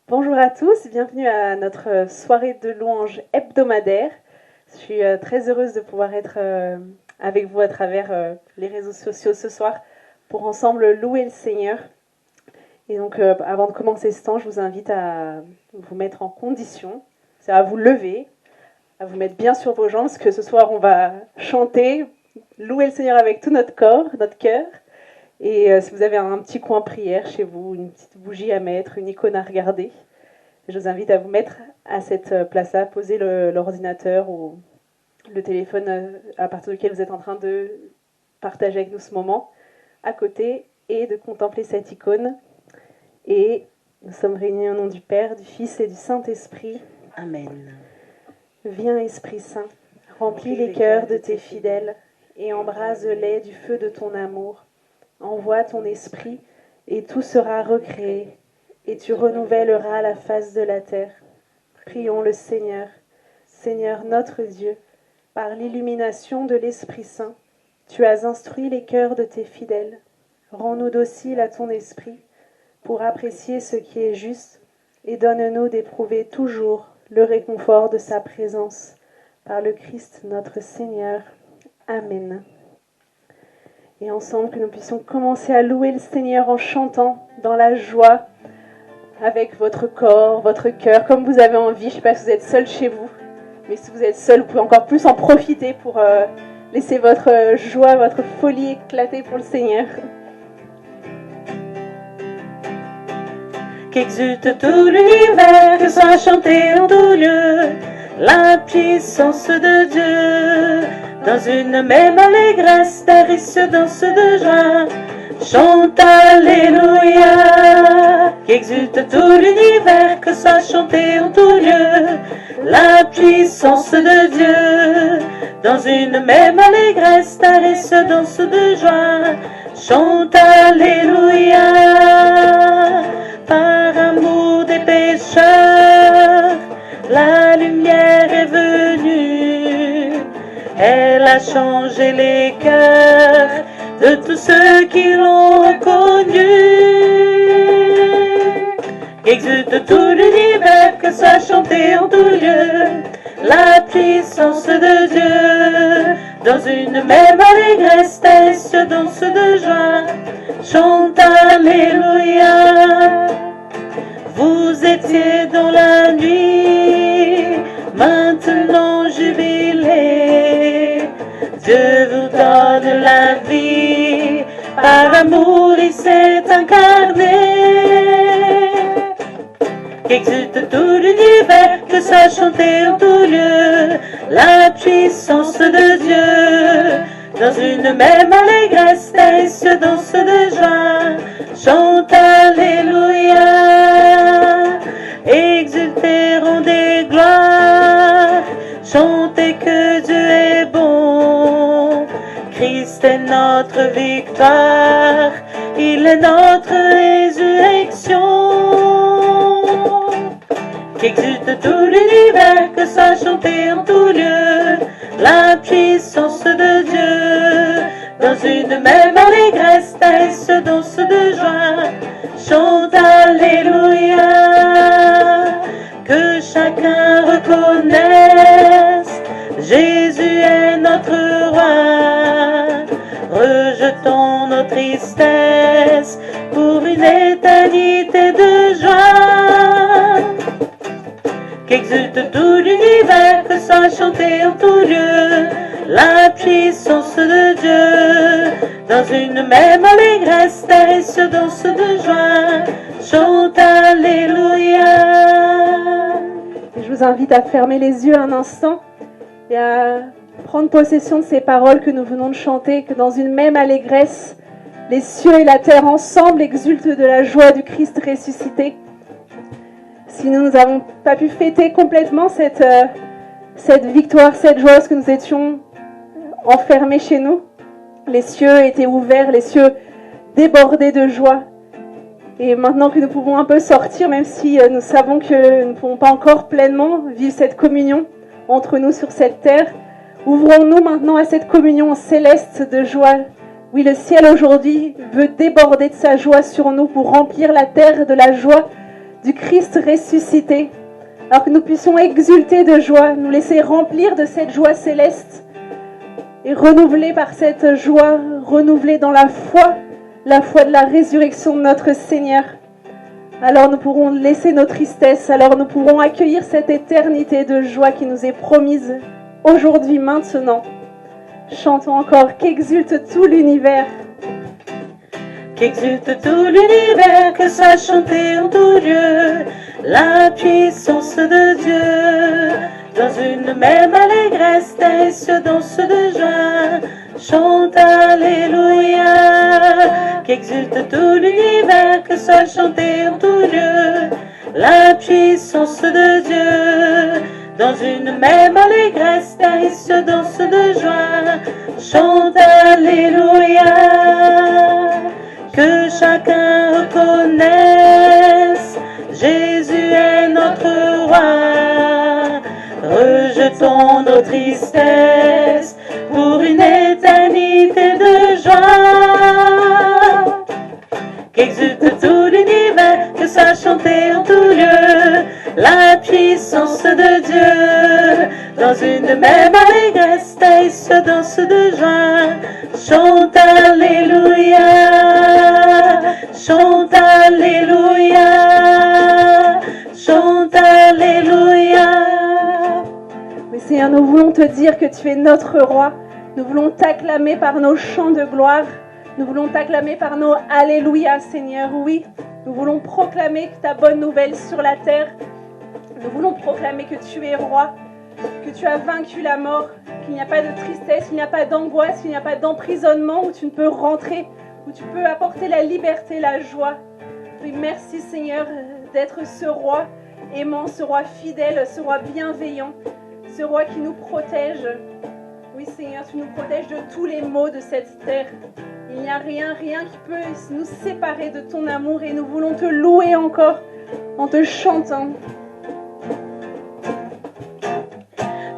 Bonjour à tous, bienvenue à notre soirée de louanges hebdomadaire. Je suis très heureuse de pouvoir être avec vous à travers les réseaux sociaux ce soir pour ensemble louer le Seigneur. Et donc avant de commencer ce temps, je vous invite à vous mettre en condition, c'est à vous lever, à vous mettre bien sur vos jambes, parce que ce soir on va chanter, louer le Seigneur avec tout notre corps, notre cœur. Et si vous avez un petit coin prière chez vous, une petite bougie à mettre, une icône à regarder, je vous invite à vous mettre à cette place-là, poser l'ordinateur ou le téléphone à partir duquel vous êtes en train de partager avec nous ce moment, à côté, et de contempler cette icône. Et nous sommes réunis au nom du Père, du Fils et du Saint-Esprit. Amen. Viens, Esprit Saint, remplis les cœurs de tes fidèles et embrase-les du feu de ton amour. Envoie ton esprit et tout sera recréé et tu renouvelleras la face de la terre. Prions le Seigneur. Seigneur notre Dieu, par l'illumination de l'Esprit Saint, tu as instruit les cœurs de tes fidèles. Rends-nous dociles à ton esprit pour apprécier ce qui est juste et donne-nous d'éprouver toujours le réconfort de sa présence. Par le Christ notre Seigneur. Amen. Et ensemble que nous puissions commencer à louer le Seigneur en chantant dans la joie, avec votre corps, votre cœur, comme vous avez envie. Je ne sais pas si vous êtes seul chez vous, mais si vous êtes seul, vous pouvez encore plus en profiter pour laisser votre joie, votre folie éclater pour le Seigneur. Qu'exulte tout l'univers, que soit chanté en tout lieu la puissance de Dieu. Dans une même allégresse, Darius danse de joie, chante Alléluia. Qu'exulte tout l'univers, que soit chanté en tout lieu la puissance de Dieu. Dans une même allégresse, Darius danse de joie, chante Alléluia. Par amour des pécheurs, la lumière est venue. Elle a changé les cœurs de tous ceux qui l'ont reconnu. Qu'exulte tout l'univers, que soit chanté en tout lieu la puissance de Dieu. Dans une même allégresse, Thaïs danse de joie, chante Alléluia. Vous étiez dans la nuit, maintenant jubilez. Dieu vous donne la vie, par amour il s'est incarné. Qu'exulte tout l'univers, que soit chanté en tout lieu la puissance de Dieu. Dans une même allégresse, Thaïs danse de joie, chante Alléluia. Exultez, rendez gloire, chantez que Dieu est bon. Christ est notre victoire, il est notre résurrection. Qu'exulte tout l'univers, que soit chanté en tout lieu la puissance de Dieu. Dans une même allégresse, Thaïs danse de joie, chante Alléluia. Que chacun reconnaisse, Jésus est notre roi. Rejetons nos tristesses pour une éternité de joie. Qu'exulte tout l'univers, que soit chanté en tout lieu la puissance de Dieu. Dans une même allégresse, Thaïs danse de joie, chante Alléluia. Et je vous invite à fermer les yeux un instant et à prendre possession de ces paroles que nous venons de chanter, que dans une même allégresse, les cieux et la terre ensemble exultent de la joie du Christ ressuscité. Si nous n'avons pas pu fêter complètement cette victoire, cette joie, parce que nous étions enfermés chez nous, les cieux étaient ouverts, les cieux débordés de joie. Et maintenant que nous pouvons un peu sortir, même si nous savons que nous ne pouvons pas encore pleinement vivre cette communion entre nous sur cette terre, ouvrons-nous maintenant à cette communion céleste de joie. Oui, le ciel aujourd'hui veut déborder de sa joie sur nous pour remplir la terre de la joie du Christ ressuscité, alors que nous puissions exulter de joie, nous laisser remplir de cette joie céleste et renouveler par cette joie, renouveler dans la foi de la résurrection de notre Seigneur. Alors nous pourrons laisser nos tristesses, alors nous pourrons accueillir cette éternité de joie qui nous est promise aujourd'hui, maintenant. Chantons encore qu'exulte tout l'univers. Qu'exulte tout l'univers, que soit chanté en tout lieu la puissance de Dieu. Dans une même allégresse, tes cieux dansent de joie, chante Alléluia. Qu'exulte tout l'univers, que soit chanté en tout lieu la puissance de Dieu. Dans une même allégresse, tes cieux dansent de joie, chante Alléluia. Que chacun reconnaisse, Jésus est notre roi. Rejetons nos tristesses pour une éternité de joie. Qu'exulte tout l'univers, que soit chanté en tout lieu la puissance de Dieu. Dans une même allégresse, tes cieux dansent de joie, chante Alléluia, chante Alléluia, chante Alléluia. Oui Seigneur, nous voulons te dire que tu es notre roi. Nous voulons t'acclamer par nos chants de gloire. Nous voulons t'acclamer par nos Alléluia, Seigneur. Oui, nous voulons proclamer ta bonne nouvelle sur la terre. Nous voulons proclamer que tu es roi, que tu as vaincu la mort, qu'il n'y a pas de tristesse, qu'il n'y a pas d'angoisse, qu'il n'y a pas d'emprisonnement où tu ne peux rentrer, où tu peux apporter la liberté, la joie. Oui, merci Seigneur d'être ce roi aimant, ce roi fidèle, ce roi bienveillant, ce roi qui nous protège. Oui Seigneur, tu nous protèges de tous les maux de cette terre. Il n'y a rien qui peut nous séparer de ton amour et nous voulons te louer encore en te chantant.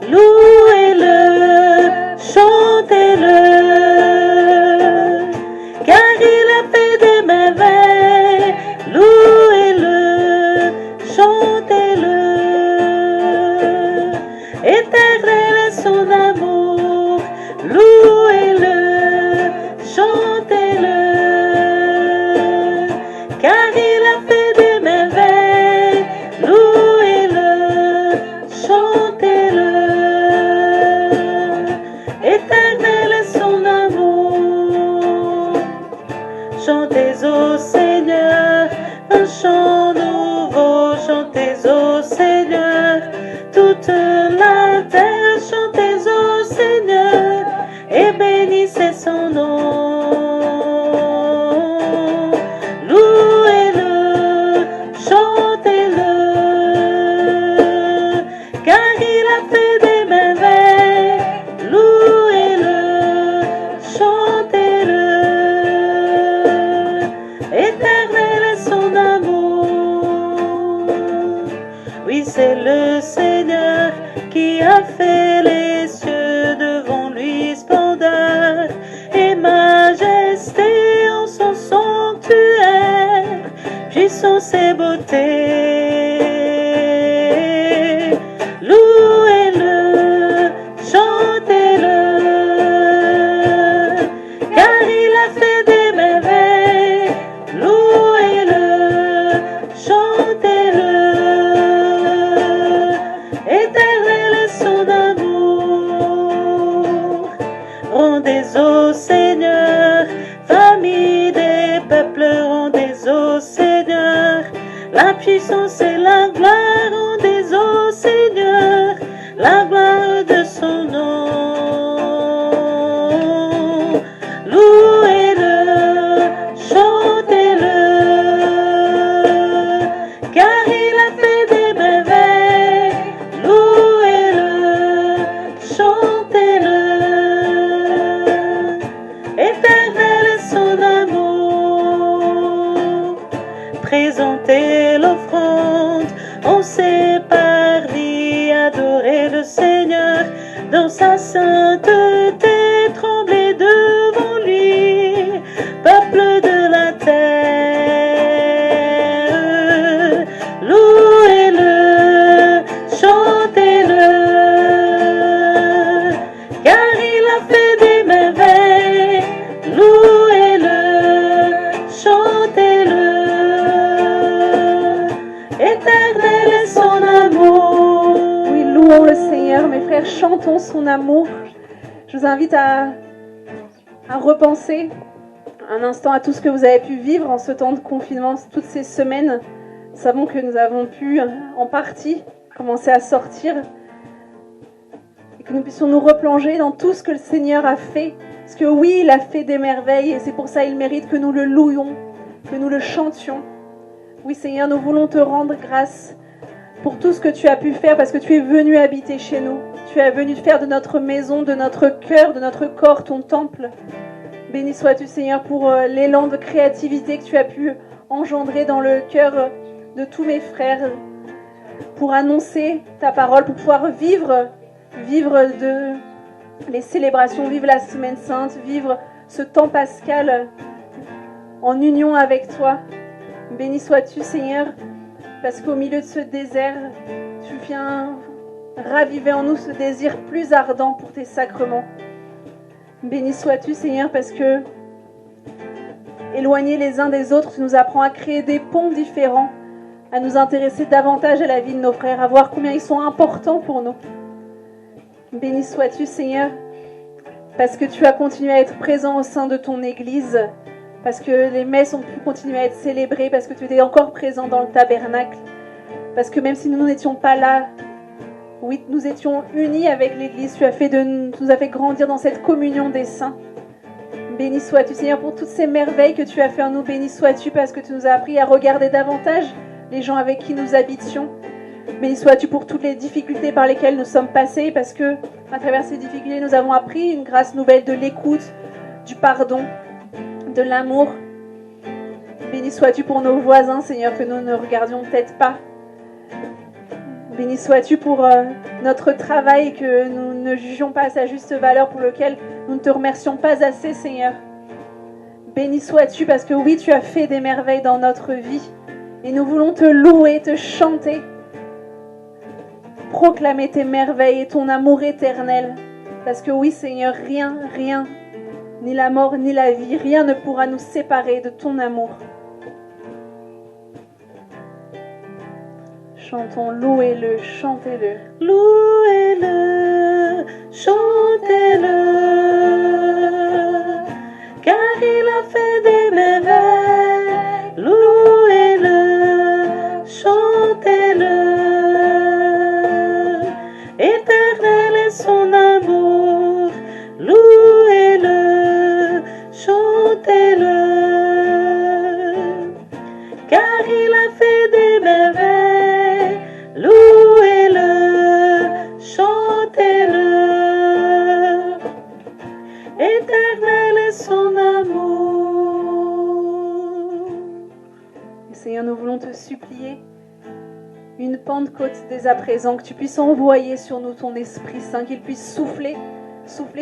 Louez-le, chantez-le, car il a fait des merveilles. Louez-le, chantez-le, éternel est son amour. Louez-le, chantez-le, car il a fait des merveilles. Louez-le, chantez-le, éternel est son amour. Chantez au Seigneur un chant nouveau, chantez au Seigneur toute la terre, chantez au Seigneur et bénissez son nom. Louez-le, chantez-le, car il a fait des merveilles. Louez-le, chantez-le, éternel est son amour. Oui, c'est le Seigneur qui a fait les cieux, devant lui splendeur et majesté en son sanctuaire, puissance et beauté. Louez-le, chantez-le, car il a fait des merveilles. Louez-le, chantez-le, éternel est son amour. Rendez au Seigneur, famille des peuples, rendez au Seigneur la puissance et la gloire. Rendez au Seigneur la gloire de son nom. Louez-le, chantez-le, car il a fait des merveilles. Louez-le, chantez-le, éternel est son amour. Présentez l'offrande, on sait parler, adorer le Seigneur dans sa sainteté, trembler devant lui, peuple de la terre. frères, chantons son amour. Je vous invite à repenser un instant à tout ce que vous avez pu vivre en ce temps de confinement, toutes ces semaines. Nous savons que nous avons pu, en partie, commencer à sortir et que nous puissions nous replonger dans tout ce que le Seigneur a fait. Parce que oui, il a fait des merveilles et c'est pour ça qu'il mérite que nous le louions, que nous le chantions. Oui, Seigneur, nous voulons te rendre grâce pour tout ce que tu as pu faire parce que tu es venu habiter chez nous. Tu es venu faire de notre maison, de notre cœur, de notre corps ton temple. Béni sois-tu, Seigneur, pour l'élan de créativité que tu as pu engendrer dans le cœur de tous mes frères pour annoncer ta parole, pour pouvoir vivre de les célébrations, vivre la semaine sainte, vivre ce temps pascal en union avec toi. Béni sois-tu, Seigneur, parce qu'au milieu de ce désert, tu viens raviver en nous ce désir plus ardent pour tes sacrements. Béni sois-tu, Seigneur, parce que éloignés les uns des autres, tu nous apprends à créer des ponts différents, à nous intéresser davantage à la vie de nos frères, à voir combien ils sont importants pour nous. Béni sois-tu, Seigneur, parce que tu as continué à être présent au sein de ton Église, parce que les messes ont pu continuer à être célébrées, parce que tu étais encore présent dans le tabernacle, parce que même si nous n'étions pas là, oui, nous étions unis avec l'Église, tu nous as fait grandir dans cette communion des saints. Béni sois-tu, Seigneur, pour toutes ces merveilles que tu as fait en nous. Béni sois-tu parce que tu nous as appris à regarder davantage les gens avec qui nous habitions. Béni sois-tu pour toutes les difficultés par lesquelles nous sommes passés, parce que à travers ces difficultés, nous avons appris une grâce nouvelle de l'écoute, du pardon, de l'amour. Béni sois-tu pour nos voisins, Seigneur, que nous ne regardions peut-être pas. Béni sois-tu pour notre travail que nous ne jugions pas à sa juste valeur, pour lequel nous ne te remercions pas assez, Seigneur. Béni sois-tu parce que oui, tu as fait des merveilles dans notre vie et nous voulons te louer, te chanter, proclamer tes merveilles et ton amour éternel. Parce que oui, Seigneur, rien, ni la mort, ni la vie, rien ne pourra nous séparer de ton amour. Chantons, louez-le, chantez-le. Louez-le, chantez-le, car il a fait des merveilles. Louez-le, chantez-le, éternel est son amour. Louez-le, chantez-le, car il a fait des merveilles. Louez-le, chantez-le, éternel est son amour. Seigneur, nous voulons te supplier une Pentecôte dès à présent, que tu puisses envoyer sur nous ton Esprit Saint, qu'il puisse souffler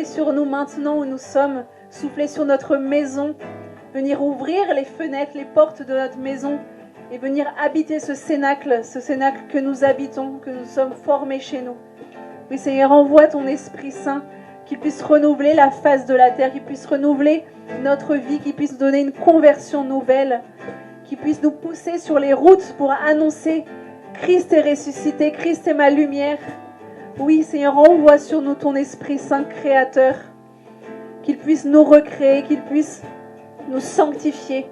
sur nous maintenant où nous sommes, souffler sur notre maison, venir ouvrir les fenêtres, les portes de notre maison, et venir habiter ce cénacle que nous habitons, que nous sommes formés chez nous. Oui, Seigneur, envoie ton Esprit Saint, qu'il puisse renouveler la face de la terre, qu'il puisse renouveler notre vie, qu'il puisse donner une conversion nouvelle, qu'il puisse nous pousser sur les routes pour annoncer Christ est ressuscité, Christ est ma lumière. Oui, Seigneur, envoie sur nous ton Esprit Saint créateur, qu'il puisse nous recréer, qu'il puisse nous sanctifier,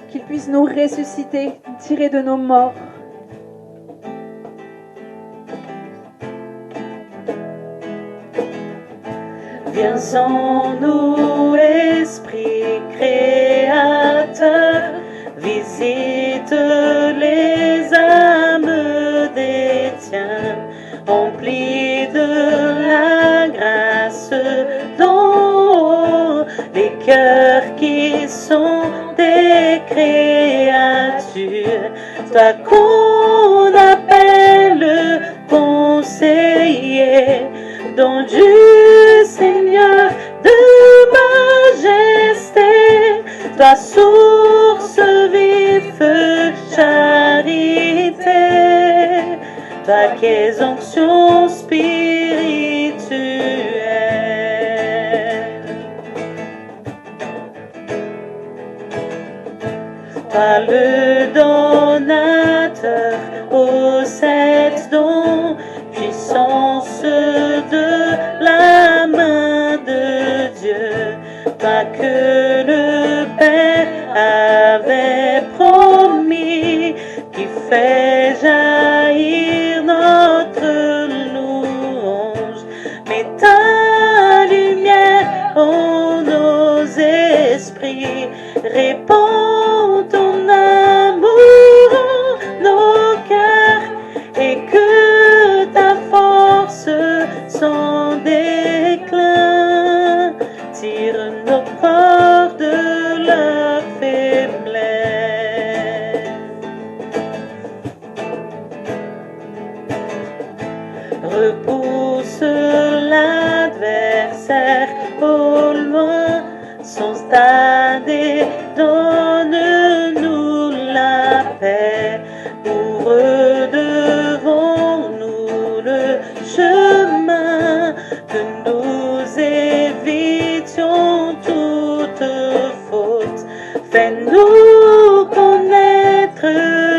qu'il puisse nous ressusciter, tirer de nos morts. Viens en nous, Esprit créateur, visite les âmes des tiens, emplis de la grâce d'en haut, les cœurs qui sont des créatures, toi qu'on appelle conseiller, don du Seigneur de majesté, ta source vive charité, ta qu'est onction spirituelle. Toi le donateur aux sept dons, puissance que le Père avait promis, qui fait jaillir notre louange. Mais ta lumière en nos esprits, répand ton amour en nos cœurs, et que ta force sans déclin tire nos corps de la faiblesse. Repousse l'adversaire au loin, son stade, et donne-nous la paix. Ouvre devant nous le chemin, que nous évitions toute faute. Fais-nous connaître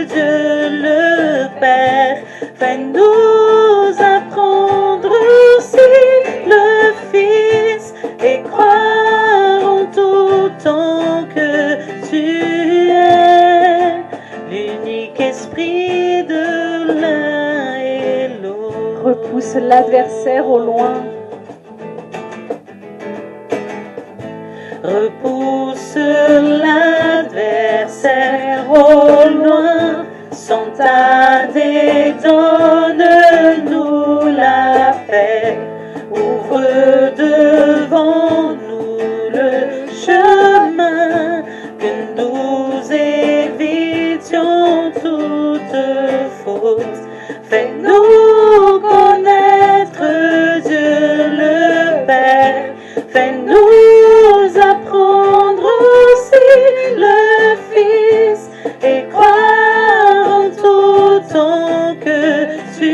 Dieu le Père, fais-nous apprendre aussi le Fils, et croire en tout temps que tu es l'unique esprit de l'un et l'autre. Repousse l'adversaire au loin. Repousse l'adversaire au loin, sans tarder, donne-nous la paix. Ouvre devant nous le chemin, que nous évitions toute faute. Fais-nous connaître Dieu le Père, fais-nous apprendre aussi le Fils, et croire en tout temps que tu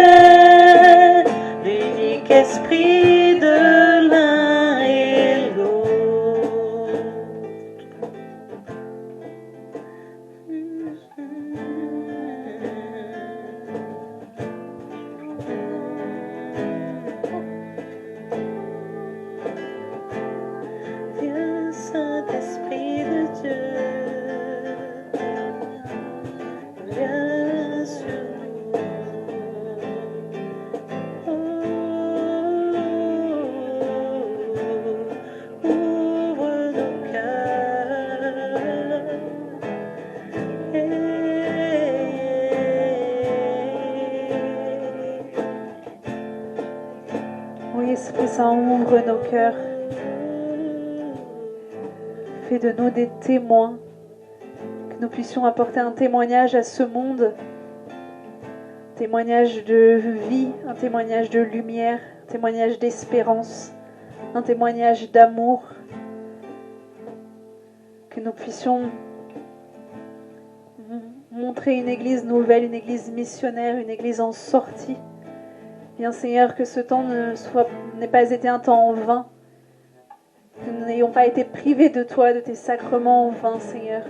es l'unique esprit de l'un et l'autre. Viens, Saint-Esprit de Dieu, viens sur nous. Ouvre nos cœurs. Oui, Esprit Saint, ouvre nos cœurs. Fais de nous des témoins, que nous puissions apporter un témoignage à ce monde, un témoignage de vie, un témoignage de lumière, un témoignage d'espérance, un témoignage d'amour, que nous puissions montrer une église nouvelle, une église missionnaire, une église en sortie. Bien Seigneur, que ce temps n'ait pas été un temps en vain, que nous n'ayons pas été privés de toi, de tes sacrements en vain, Seigneur,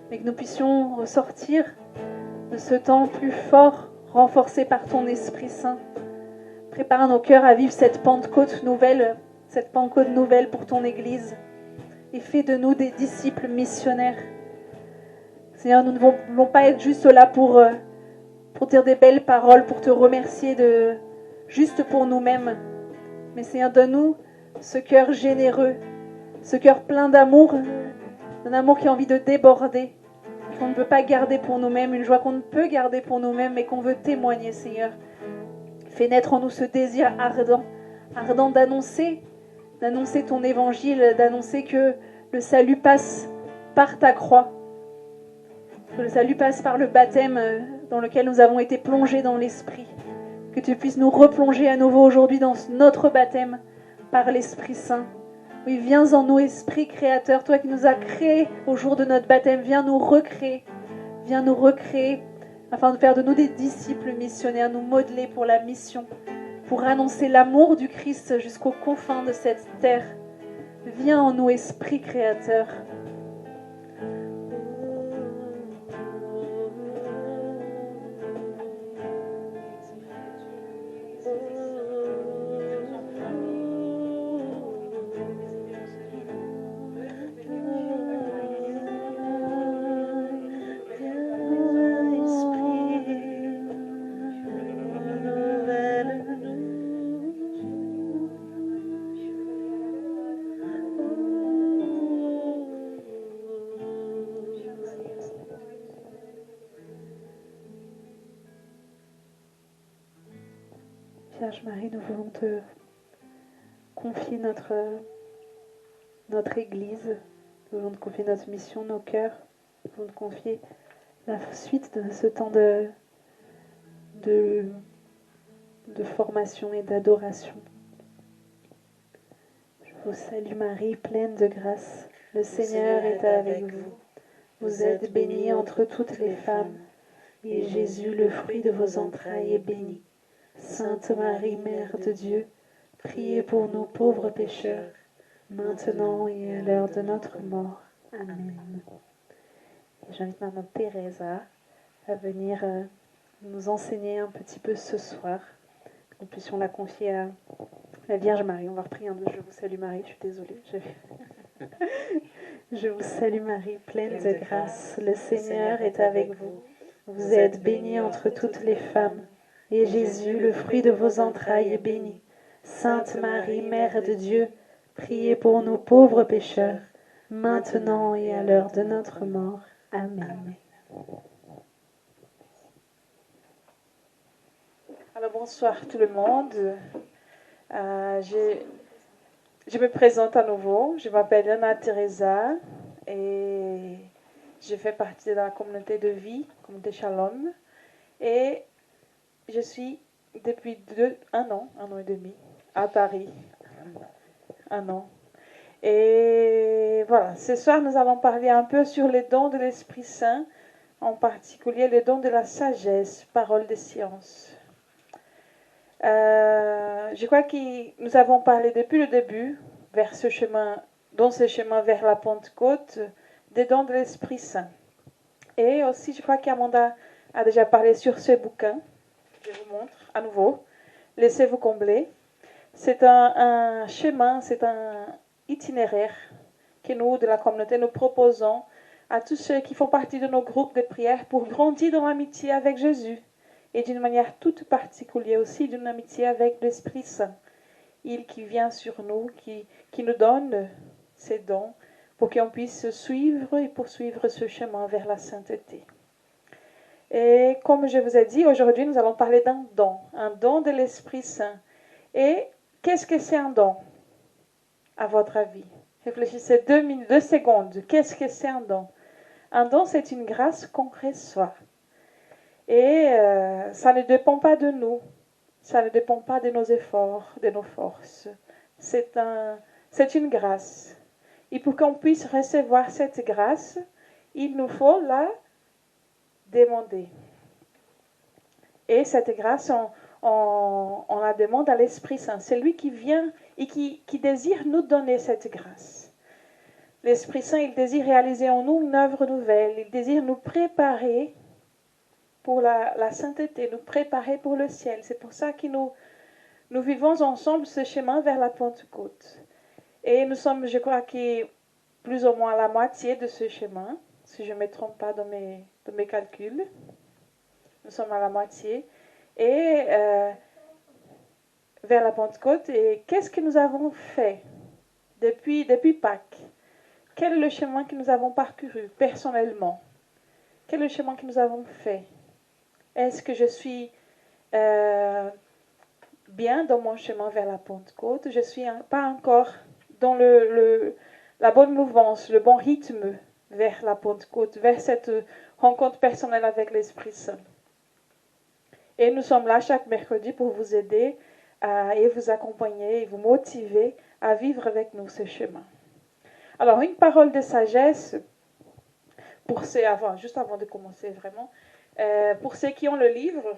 mais que nous puissions ressortir de ce temps plus fort, renforcés par ton Esprit Saint. Prépare nos cœurs à vivre cette Pentecôte nouvelle pour ton Église, et fais de nous des disciples missionnaires. Seigneur, nous ne voulons pas être juste là pour dire des belles paroles, pour te remercier juste pour nous-mêmes. Mais Seigneur, donne-nous ce cœur généreux, ce cœur plein d'amour, un amour qui a envie de déborder, qu'on ne peut pas garder pour nous-mêmes, une joie qu'on ne peut garder pour nous-mêmes, mais qu'on veut témoigner, Seigneur. Fais naître en nous ce désir ardent d'annoncer ton évangile, d'annoncer que le salut passe par ta croix, que le salut passe par le baptême dans lequel nous avons été plongés dans l'Esprit. Que tu puisses nous replonger à nouveau aujourd'hui dans notre baptême par l'Esprit Saint. Oui, viens en nous, Esprit créateur, toi qui nous as créés au jour de notre baptême, viens nous recréer afin de faire de nous des disciples missionnaires, nous modeler pour la mission, pour annoncer l'amour du Christ jusqu'aux confins de cette terre. Viens en nous, Esprit créateur. Vierge Marie, nous voulons te confier notre Église, nous voulons te confier notre mission, nos cœurs, nous voulons te confier la suite de ce temps de formation et d'adoration. Je vous salue Marie, pleine de grâce. Le Seigneur est avec vous. Vous êtes bénie entre toutes les femmes, et Jésus, le fruit de vos entrailles, est béni. Sainte Marie, Mère de Dieu, priez pour nous pauvres pécheurs, maintenant et à l'heure de notre mort. Amen. Et j'invite Maman Teresa à venir nous enseigner un petit peu ce soir, que nous puissions la confier à la Vierge Marie. On va reprier un de Je vous salue Marie, je suis désolée. Je vous salue Marie, pleine de grâce, le Seigneur est avec vous. Vous êtes bénie entre toutes les femmes, et Jésus, le fruit de vos entrailles, est béni. Sainte Marie, Mère de Dieu, priez pour nous pauvres pécheurs, maintenant et à l'heure de notre mort. Amen. Alors bonsoir tout le monde. Je me présente à nouveau. Je m'appelle Anna Teresa et je fais partie de la communauté de vie, communauté Shalom. Et je suis depuis un an et demi à Paris. Un an. Et voilà, ce soir nous allons parler un peu sur les dons de l'Esprit Saint, en particulier les dons de la sagesse, parole de science. Je crois que nous avons parlé depuis le début, dans ce chemin vers la Pentecôte, des dons de l'Esprit Saint. Et aussi, je crois qu'Amanda a déjà parlé sur ce bouquin. Je vous montre à nouveau. Laissez-vous combler. C'est un chemin, c'est un itinéraire que nous, de la communauté, nous proposons à tous ceux qui font partie de nos groupes de prière pour grandir dans l'amitié avec Jésus. Et d'une manière toute particulière aussi, d'une amitié avec l'Esprit Saint. Il qui vient sur nous, qui nous donne ses dons pour qu'on puisse suivre et poursuivre ce chemin vers la sainteté. Et comme je vous ai dit, aujourd'hui nous allons parler d'un don, un don de l'Esprit Saint. Et qu'est-ce que c'est un don, à votre avis? Réfléchissez 2 secondes. Qu'est-ce que c'est un don? Un don, c'est une grâce qu'on reçoit. Et ça ne dépend pas de nous, ça ne dépend pas de nos efforts, de nos forces. C'est une grâce. Et pour qu'on puisse recevoir cette grâce, il nous faut la demander. Et cette grâce, on la demande à l'Esprit Saint. C'est lui qui vient et qui désire nous donner cette grâce. L'Esprit Saint, il désire réaliser en nous une œuvre nouvelle. Il désire nous préparer pour la sainteté, nous préparer pour le ciel. C'est pour ça que nous vivons ensemble ce chemin vers la Pentecôte. Et nous sommes, je crois, plus ou moins à la moitié de ce chemin, si je ne me trompe pas dans mes calculs. Nous sommes à la moitié. Et vers la Pentecôte, et qu'est-ce que nous avons fait depuis Pâques? Quel est le chemin que nous avons parcouru personnellement? Quel est le chemin que nous avons fait? Est-ce que je suis bien dans mon chemin vers la Pentecôte? Je ne suis pas encore dans la bonne mouvance, le bon rythme vers la Pentecôte, vers cette rencontre personnelle avec l'Esprit Saint. Et nous sommes là chaque mercredi pour vous aider et vous accompagner et vous motiver à vivre avec nous ce chemin. Alors, une parole de sagesse, juste avant de commencer vraiment, pour ceux qui ont le livre,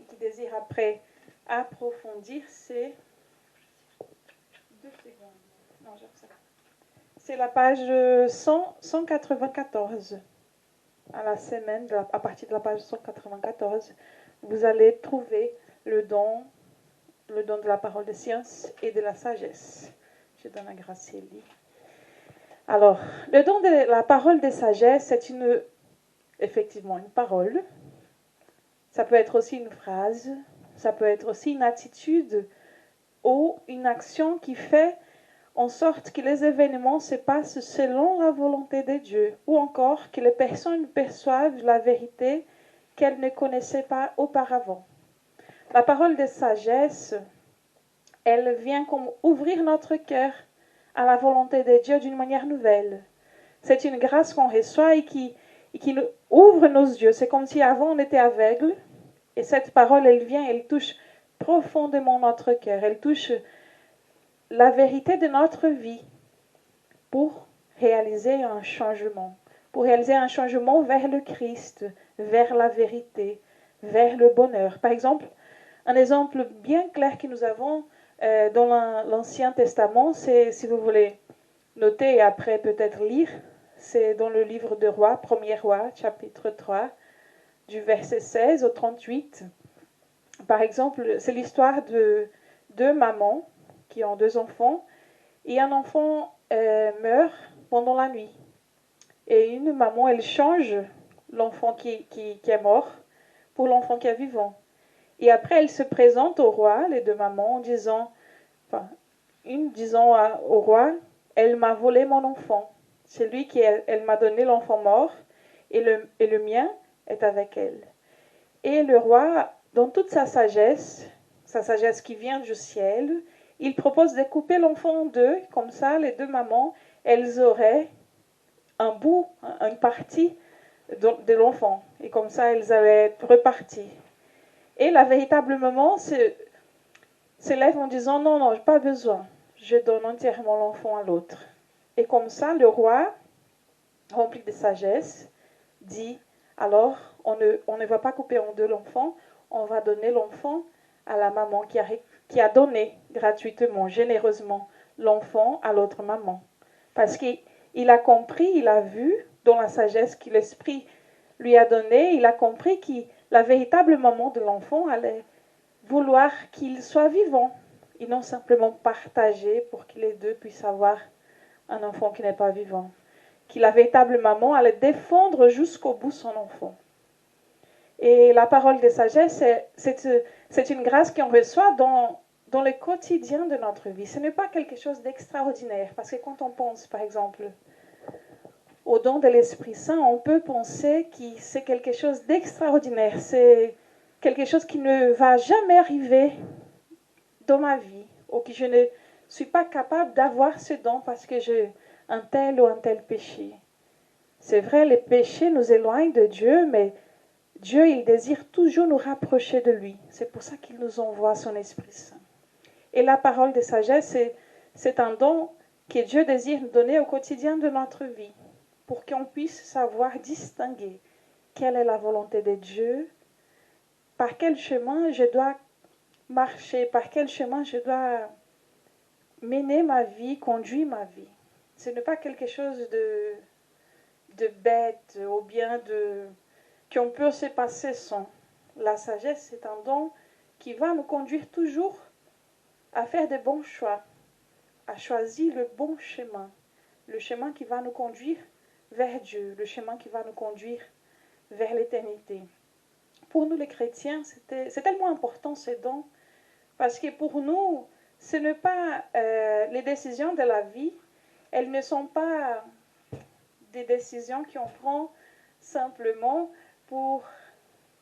qui désirent après approfondir, c'est 2 secondes. Non, c'est la page 194. À la semaine, à partir de la page 194, vous allez trouver le don de la parole de science et de la sagesse. Je donne à Gracieli. Alors, le don de la parole de sagesse, c'est effectivement une parole. Ça peut être aussi une phrase, ça peut être aussi une attitude ou une action qui fait en sorte que les événements se passent selon la volonté de Dieu, ou encore que les personnes perçoivent la vérité qu'elles ne connaissaient pas auparavant. La parole de sagesse, elle vient comme ouvrir notre cœur à la volonté de Dieu d'une manière nouvelle. C'est une grâce qu'on reçoit et qui nous ouvre nos yeux. C'est comme si avant on était aveugle. Et cette parole, elle vient, elle touche profondément notre cœur. Elle touche la vérité de notre vie pour réaliser un changement. Pour réaliser un changement vers le Christ, vers la vérité, vers le bonheur. Par exemple, un exemple bien clair que nous avons dans l'Ancien Testament, c'est, si vous voulez noter et après peut-être lire, c'est dans le livre de Rois, 1er Roi, chapitre 3, du verset 16 au 38. Par exemple, c'est l'histoire de deux mamans qui ont deux enfants, et un enfant meurt pendant la nuit. Et une maman, elle change l'enfant qui est mort pour l'enfant qui est vivant. Et après, elle se présente au roi, les deux mamans, en disant, une disant au roi, elle m'a volé mon enfant. C'est lui qui, elle m'a donné l'enfant mort, et le mien est avec elle. Et le roi, dans toute sa sagesse qui vient du ciel, il propose de couper l'enfant en deux, comme ça, les deux mamans, elles auraient un bout, une partie de l'enfant. Et comme ça, elles allaient être reparties. Et la véritable maman s'élève en disant, non, non, pas besoin. Je donne entièrement l'enfant à l'autre. Et comme ça, le roi, rempli de sagesse, dit, alors, on ne va pas couper en deux l'enfant, on va donner l'enfant à la maman qui a donné gratuitement, généreusement, l'enfant à l'autre maman. Parce qu'il a compris, il a vu, dans la sagesse que l'Esprit lui a donnée, il a compris que la véritable maman de l'enfant allait vouloir qu'il soit vivant, et non simplement partager pour que les deux puissent avoir un enfant qui n'est pas vivant. Que la véritable maman allait défendre jusqu'au bout son enfant. Et la parole de sagesse, c'est une grâce qu'on reçoit dans le quotidien de notre vie. Ce n'est pas quelque chose d'extraordinaire, parce que quand on pense, par exemple, au don de l'Esprit Saint, on peut penser que c'est quelque chose d'extraordinaire. C'est quelque chose qui ne va jamais arriver dans ma vie, ou que je ne suis pas capable d'avoir ce don parce que j'ai un tel ou un tel péché. C'est vrai, les péchés nous éloignent de Dieu, mais Dieu, il désire toujours nous rapprocher de lui. C'est pour ça qu'il nous envoie son Esprit Saint. Et la parole de sagesse, c'est un don que Dieu désire nous donner au quotidien de notre vie, pour qu'on puisse savoir distinguer quelle est la volonté de Dieu, par quel chemin je dois marcher, par quel chemin je dois mener ma vie, conduire ma vie. Ce n'est pas quelque chose de bête ou bien qu'on peut se passer sans. La sagesse, c'est un don qui va nous conduire toujours à faire de bons choix, à choisir le bon chemin, le chemin qui va nous conduire vers Dieu, le chemin qui va nous conduire vers l'éternité. Pour nous les chrétiens, c'est tellement important ce don, parce que pour nous, ce n'est pas les décisions de la vie, elles ne sont pas des décisions qu'on prend simplement pour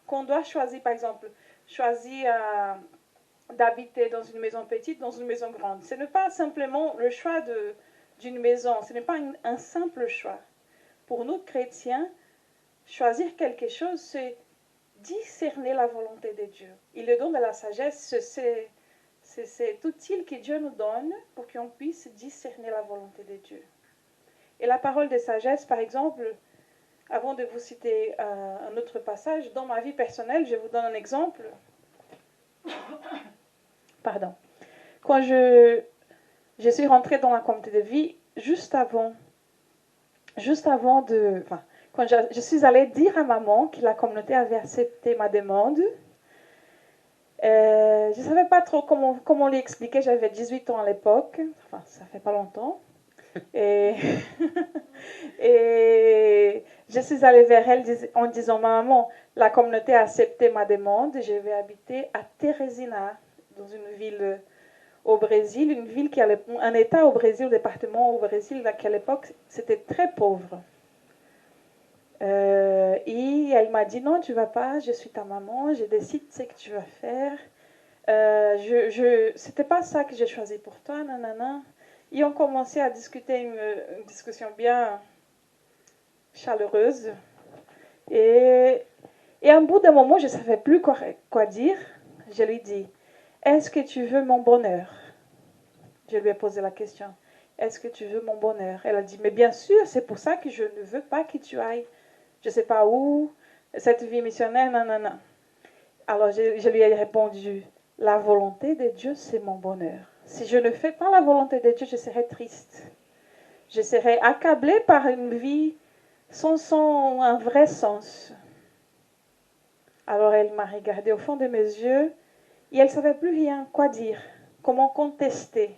qu'on doit choisir, par exemple, choisir d'habiter dans une maison petite, dans une maison grande. Ce n'est pas simplement le choix d'une maison, ce n'est pas un simple choix. Pour nous, chrétiens, choisir quelque chose, c'est discerner la volonté de Dieu. Et le don de la sagesse, c'est cet outil que Dieu nous donne pour qu'on puisse discerner la volonté de Dieu. Et la parole de sagesse, par exemple, avant de vous citer un autre passage, dans ma vie personnelle, je vous donne un exemple. Pardon. Quand je suis rentrée dans la communauté de vie, juste avant quand je suis allée dire à maman que la communauté avait accepté ma demande, je ne savais pas trop comment lui expliquer. J'avais 18 ans à l'époque, enfin, ça fait pas longtemps. Et je suis allée vers elle en disant, maman, la communauté a accepté ma demande, je vais habiter à Teresina, dans une ville au Brésil, une ville qui a un état au Brésil, un département au Brésil, qui à l'époque, c'était très pauvre. Et elle m'a dit, non, tu ne vas pas, je suis ta maman, je décide ce que tu vas faire. C'était pas ça que j'ai choisi pour toi, nanana. Ils ont commencé à discuter une discussion bien chaleureuse. Et à un bout d'un moment, je ne savais plus quoi dire. Je lui dis, est-ce que tu veux mon bonheur? Je lui ai posé la question. Est-ce que tu veux mon bonheur? Elle a dit, mais bien sûr, c'est pour ça que je ne veux pas que tu ailles, je ne sais pas où, cette vie missionnaire, nanana. Alors je lui ai répondu, la volonté de Dieu, c'est mon bonheur. Si je ne fais pas la volonté de Dieu, je serai triste. Je serai accablée par une vie sans un vrai sens. Alors elle m'a regardé au fond de mes yeux et elle ne savait plus rien, quoi dire, comment contester.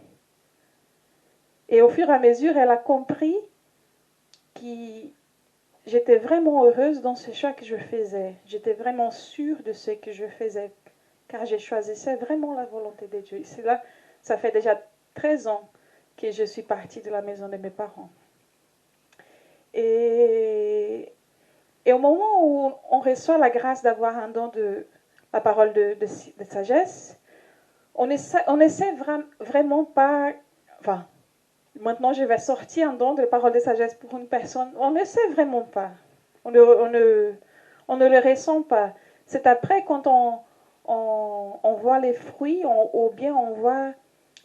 Et au fur et à mesure, elle a compris que j'étais vraiment heureuse dans ce choix que je faisais. J'étais vraiment sûre de ce que je faisais, car je choisissais vraiment la volonté de Dieu. C'est là, ça fait déjà 13 ans que je suis partie de la maison de mes parents. Et au moment où on reçoit la grâce d'avoir un don de la parole de sagesse, on essaie vraiment pas... Enfin, maintenant je vais sortir un don de la parole de sagesse pour une personne. On ne sait vraiment pas. On ne le ressent pas. C'est après quand on voit les fruits, ou bien on voit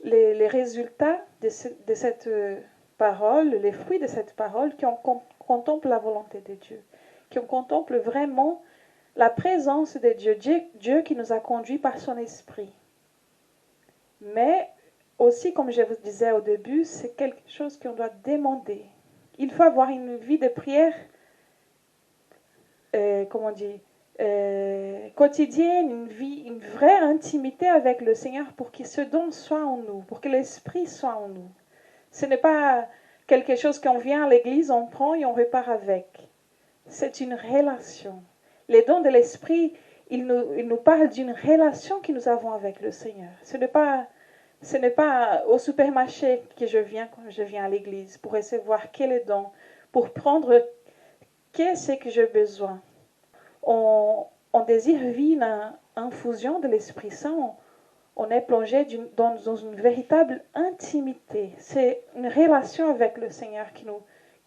les résultats de cette parole, les fruits de cette parole, qu'on contemple la volonté de Dieu, qu'on contemple vraiment la présence de Dieu, Dieu qui nous a conduits par son esprit. Mais aussi, comme je vous disais au début, c'est quelque chose qu'on doit demander. Il faut avoir une vie de prière, quotidienne, une vraie intimité avec le Seigneur pour que ce don soit en nous, pour que l'Esprit soit en nous. Ce n'est pas quelque chose qu'on vient à l'église, on prend et on repart avec. C'est une relation. Les dons de l'Esprit, ils nous parlent d'une relation que nous avons avec le Seigneur. Ce n'est pas au supermarché que je viens quand je viens à l'église pour recevoir quel est don, pour prendre qu'est-ce que j'ai besoin. On désire vivre une infusion de l'Esprit Saint. On est plongé dans une véritable intimité. C'est une relation avec le Seigneur que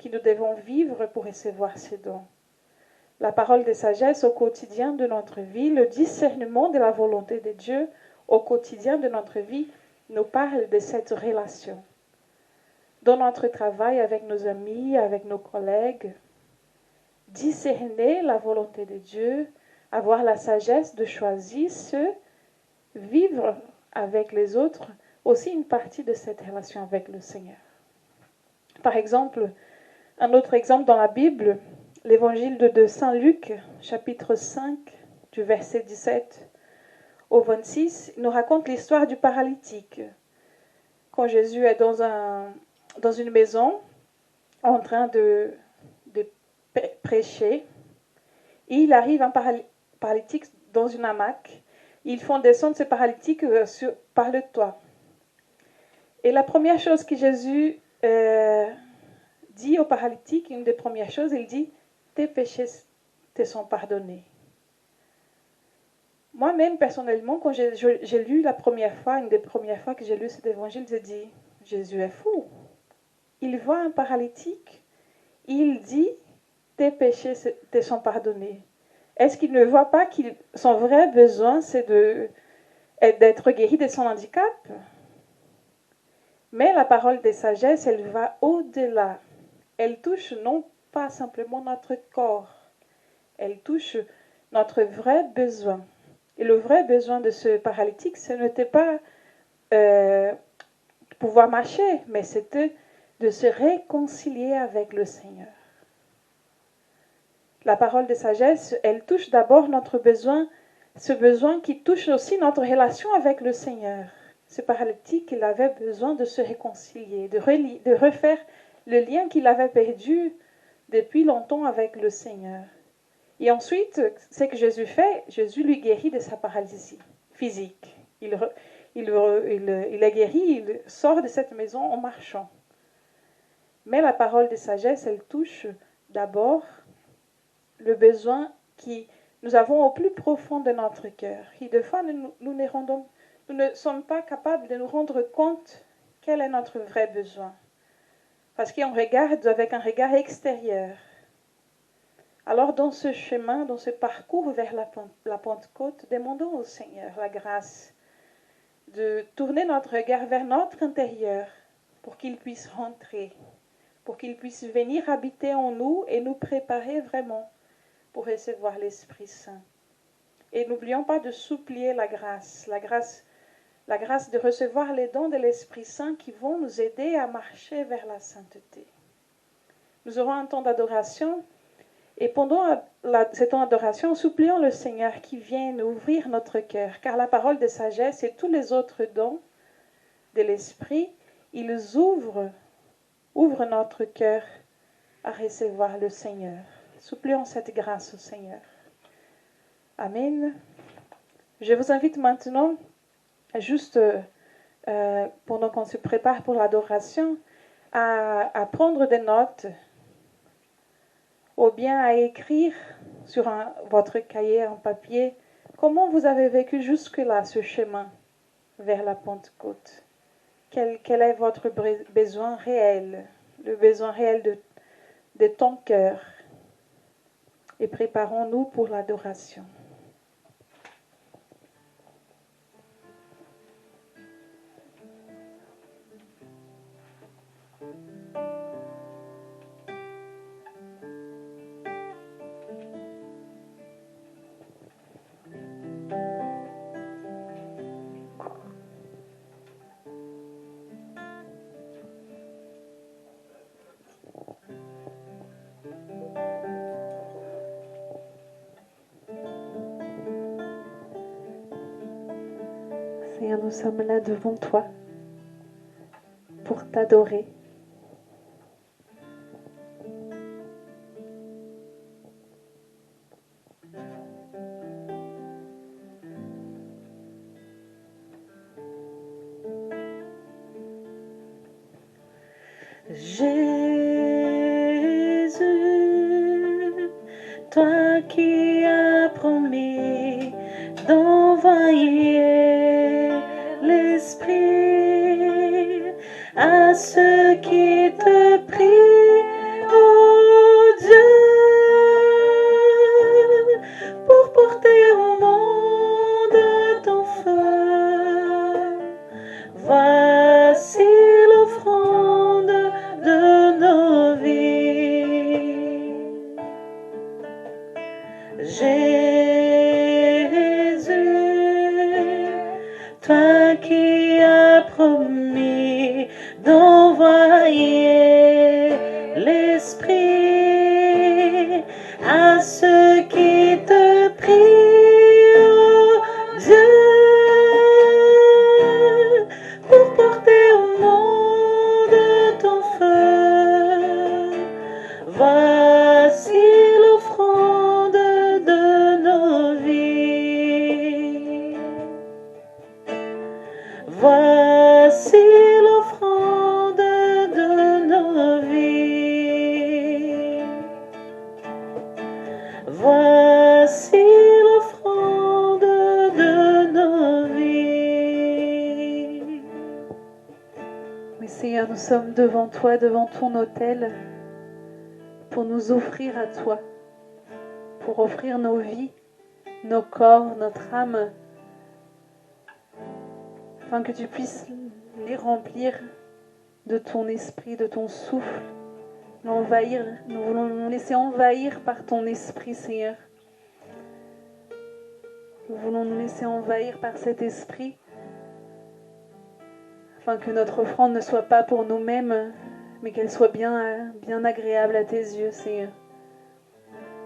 nous devons vivre pour recevoir ces dons. La parole de sagesse au quotidien de notre vie, le discernement de la volonté de Dieu au quotidien de notre vie nous parle de cette relation. Dans notre travail avec nos amis, avec nos collègues, discerner la volonté de Dieu, avoir la sagesse de choisir vivre avec les autres, aussi une partie de cette relation avec le Seigneur. Par exemple, un autre exemple dans la Bible, l'évangile de Saint Luc, chapitre 5, du verset 17 au 26, nous raconte l'histoire du paralytique. Quand Jésus est dans une maison, en train de prêcher, il arrive un paralytique dans une hamac. Ils font descendre ce paralytique par le toit. Et la première chose que Jésus dit au paralytique, une des premières choses, il dit, tes péchés te sont pardonnés. Moi-même, personnellement, quand j'ai lu la première fois, une des premières fois que j'ai lu cet évangile, j'ai dit, Jésus est fou. Il voit un paralytique, il dit, tes péchés te sont pardonnés. Est-ce qu'il ne voit pas que son vrai besoin, c'est d'être guéri de son handicap? Mais la parole de sagesse, elle va au-delà. Elle touche non pas simplement notre corps, elle touche notre vrai besoin. Et le vrai besoin de ce paralytique, ce n'était pas pouvoir marcher, mais c'était de se réconcilier avec le Seigneur. La parole de sagesse, elle touche d'abord notre besoin, ce besoin qui touche aussi notre relation avec le Seigneur. Ce paralytique, il avait besoin de se réconcilier, de refaire le lien qu'il avait perdu depuis longtemps avec le Seigneur. Et ensuite, ce que Jésus fait, Jésus lui guérit de sa paralysie physique. Il est guéri, il sort de cette maison en marchant. Mais la parole de sagesse, elle touche d'abord le besoin que nous avons au plus profond de notre cœur. Et des fois, nous ne rendons nous ne sommes pas capables de nous rendre compte quel est notre vrai besoin. Parce qu'on regarde avec un regard extérieur. Alors dans ce chemin, dans ce parcours vers la Pentecôte, demandons au Seigneur la grâce de tourner notre regard vers notre intérieur pour qu'il puisse rentrer, pour qu'il puisse venir habiter en nous et nous préparer vraiment pour recevoir l'Esprit Saint. Et n'oublions pas de supplier la grâce de recevoir les dons de l'Esprit Saint qui vont nous aider à marcher vers la sainteté. Nous aurons un temps d'adoration et pendant ce temps d'adoration, supplions le Seigneur qui vienne ouvrir notre cœur, car la parole de sagesse et tous les autres dons de l'Esprit, ils ouvrent notre cœur à recevoir le Seigneur. Supplions cette grâce au Seigneur. Amen. Je vous invite maintenant, juste pendant qu'on se prépare pour l'adoration, à prendre des notes ou bien à écrire sur votre cahier en papier comment vous avez vécu jusque-là ce chemin vers la Pentecôte. Quel est votre besoin réel, le besoin réel de ton cœur. Et préparons-nous pour l'adoration. Seigneur, nous sommes là devant toi pour t'adorer. Jésus, toi qui as promis d'envoyer l'Esprit à ceux qui te prient, ô Dieu, pour porter au monde ton feu. Voici l'offrande de nos vies. Jésus, toi qui as promis d'envoyer l'Esprit à ceux qui te prient, ô Dieu, pour porter au monde ton feu. Voici l'offrande de nos vies. Voici l'offrande de nos vies. Voici l'offrande de nos vies. Oui, Seigneur, nous sommes devant toi, devant ton autel, pour nous offrir à toi, pour offrir nos vies, nos corps, notre âme, afin que tu puisses les remplir de ton esprit, de ton souffle, l'envahir. Nous voulons nous laisser envahir par ton esprit, Seigneur. Nous voulons nous laisser envahir par cet esprit, afin que notre offrande ne soit pas pour nous-mêmes, mais qu'elle soit bien agréable à tes yeux, Seigneur.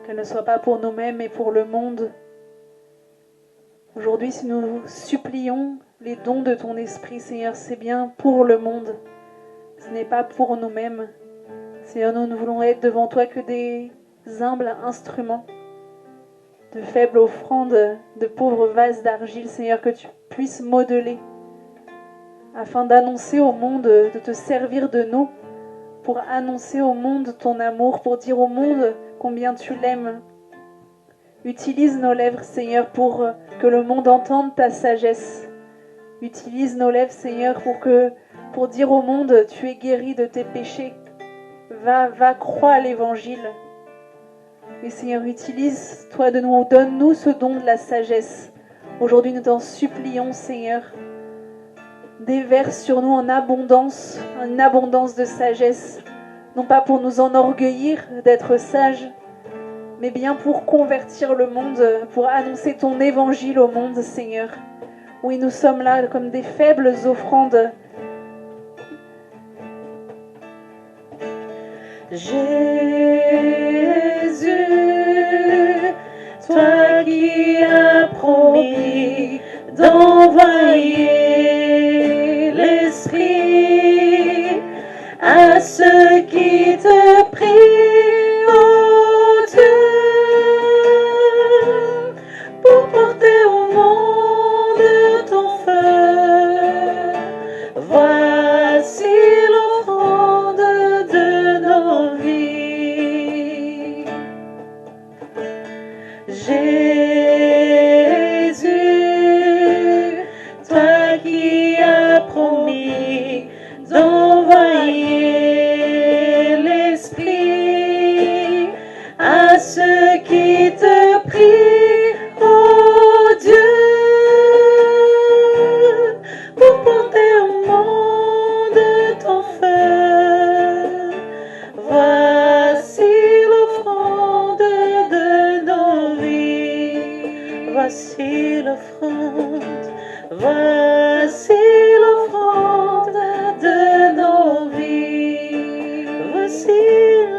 Qu'elle ne soit pas pour nous-mêmes, mais pour le monde. Aujourd'hui, si nous supplions les dons de ton esprit, Seigneur, c'est bien pour le monde. Ce n'est pas pour nous-mêmes. Seigneur, nous ne voulons être devant toi que des humbles instruments, de faibles offrandes, de pauvres vases d'argile, Seigneur, que tu puisses modeler, afin d'annoncer au monde, de te servir de nous, pour annoncer au monde ton amour, pour dire au monde combien tu l'aimes. Utilise nos lèvres, Seigneur, pour que le monde entende ta sagesse, Utilise nos lèvres, Seigneur, pour dire au monde, tu es guéri de tes péchés. Va, crois à l'évangile. Et Seigneur, utilise-toi de nous, donne-nous ce don de la sagesse. Aujourd'hui, nous t'en supplions, Seigneur. Déverse sur nous en abondance, une abondance de sagesse. Non pas pour nous enorgueillir d'être sages, mais bien pour convertir le monde, pour annoncer ton évangile au monde, Seigneur. Oui, nous sommes là comme des faibles offrandes. Jésus, toi qui as promis d'envoyer l'Esprit à ceux qui te prient, oh Dieu, pour porter au monde ton feu. Voici l'offrande de nos vies. Jésus, toi qui as promis d'envoyer l'Esprit à ceux qui te prient, oh Dieu, pour porter au monde ton feu. Voici l'offrande de nos vies. Voici l'offrande. Voici l'offrande de nos vies. Voici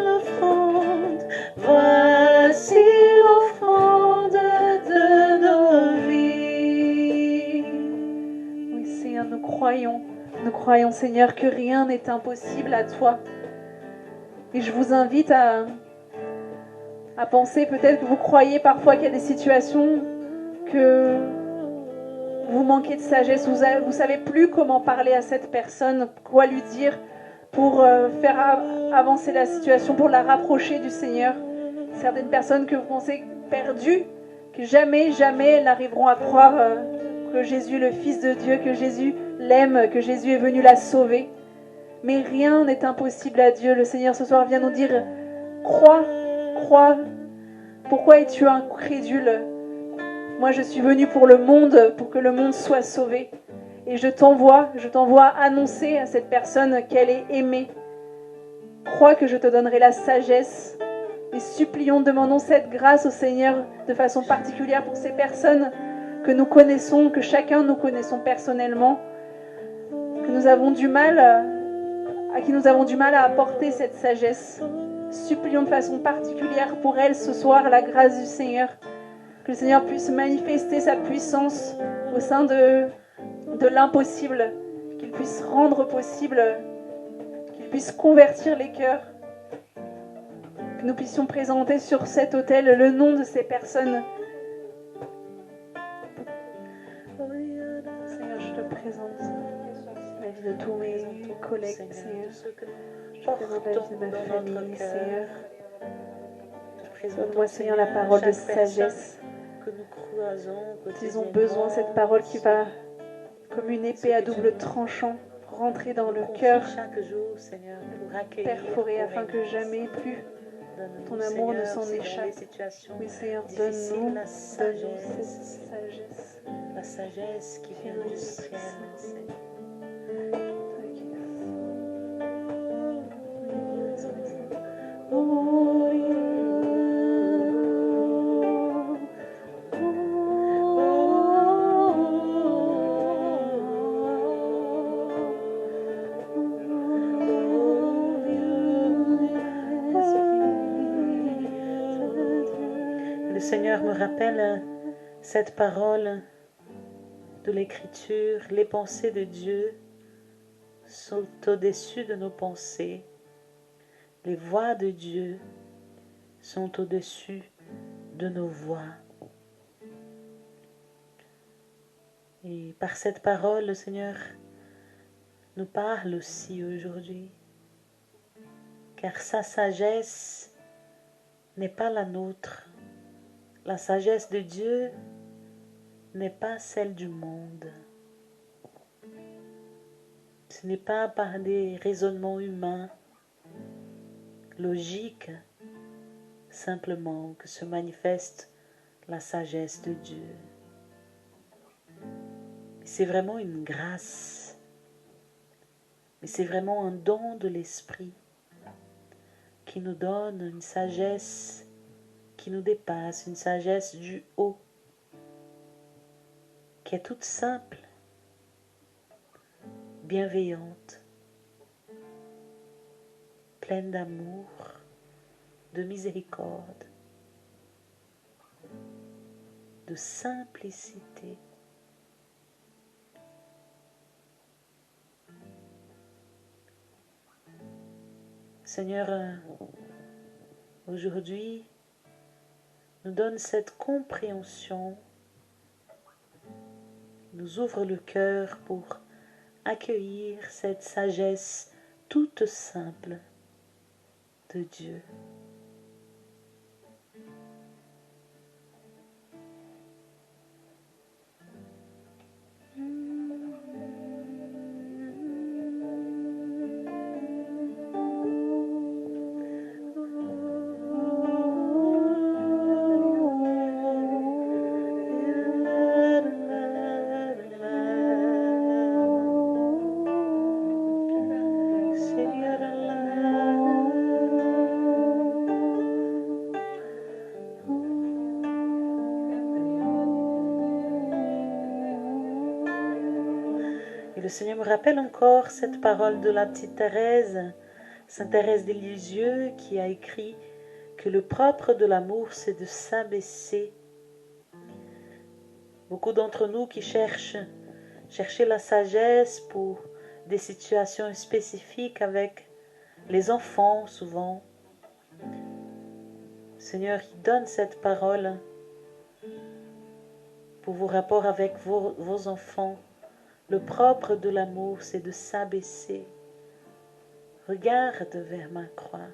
l'offrande. Voici l'offrande de nos vies. Oui, Seigneur, nous croyons, Seigneur, que rien n'est impossible à toi. Et je vous invite à penser, peut-être que vous croyez parfois qu'il y a des situations que vous manquez de sagesse, vous savez plus comment parler à cette personne, quoi lui dire pour faire avancer la situation, pour la rapprocher du Seigneur. Certaines personnes que vous pensez perdues, que jamais elles n'arriveront à croire que Jésus est le Fils de Dieu, que Jésus l'aime, que Jésus est venu la sauver. Mais rien n'est impossible à Dieu. Le Seigneur ce soir vient nous dire, crois. Pourquoi es-tu incrédule ? Moi je suis venu pour le monde, pour que le monde soit sauvé. Et je t'envoie annoncer à cette personne qu'elle est aimée. Crois que je te donnerai la sagesse. Et supplions, demandons cette grâce au Seigneur de façon particulière pour ces personnes que nous connaissons, que chacun nous connaissons personnellement, que nous avons du mal, à qui nous avons du mal à apporter cette sagesse. Supplions de façon particulière pour elles ce soir la grâce du Seigneur. Que le Seigneur puisse manifester sa puissance au sein de l'impossible, qu'il puisse rendre possible, qu'il puisse convertir les cœurs, que nous puissions présenter sur cet autel le nom de ces personnes. Seigneur, je te présente la vie de tous mes collègues, Seigneur. Je présente la vie de ma famille, Seigneur. Donne-moi, Seigneur, la parole de sagesse. Ils ont besoin de cette parole qui va, comme une épée à double tranchant, rentrer dans le cœur, perforer afin que jamais plus ton amour ne s'en échappe. Oui, Seigneur, donne-nous cette sagesse. La sagesse qui vient du ciel, Seigneur. Le Seigneur me rappelle cette parole de l'Écriture. Les pensées de Dieu sont au-dessus de nos pensées. Les voies de Dieu sont au-dessus de nos voies. Et par cette parole, le Seigneur nous parle aussi aujourd'hui, car sa sagesse n'est pas la nôtre. La sagesse de Dieu n'est pas celle du monde. Ce n'est pas par des raisonnements humains, logiques, simplement que se manifeste la sagesse de Dieu. C'est vraiment une grâce, mais c'est vraiment un don de l'Esprit qui nous donne une sagesse qui nous dépasse, une sagesse du haut, qui est toute simple, bienveillante, pleine d'amour, de miséricorde, de simplicité. Seigneur, aujourd'hui, nous donne cette compréhension, nous ouvre le cœur pour accueillir cette sagesse toute simple de Dieu. Et le Seigneur me rappelle encore cette parole de la petite Thérèse, Sainte Thérèse des Lisieux, qui a écrit que le propre de l'amour, c'est de s'abaisser. Beaucoup d'entre nous qui chercher la sagesse pour des situations spécifiques avec les enfants, souvent. Seigneur, il donne cette parole pour vos rapports avec vos enfants. Le propre de l'amour, c'est de s'abaisser. Regarde vers ma croix.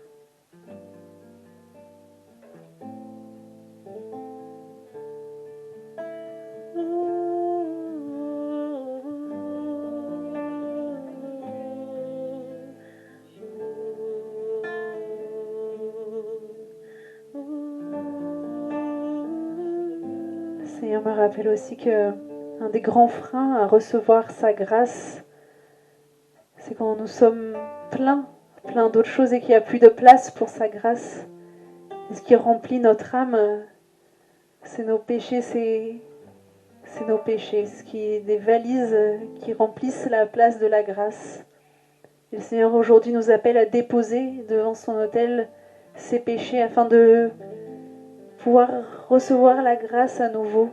Le Seigneur me rappelle aussi que un des grands freins à recevoir sa grâce, c'est quand nous sommes pleins d'autres choses et qu'il n'y a plus de place pour sa grâce. Et ce qui remplit notre âme, c'est nos péchés, c'est nos péchés, ce qui est des valises qui remplissent la place de la grâce. Et le Seigneur aujourd'hui nous appelle à déposer devant son autel ces péchés afin de pouvoir recevoir la grâce à nouveau,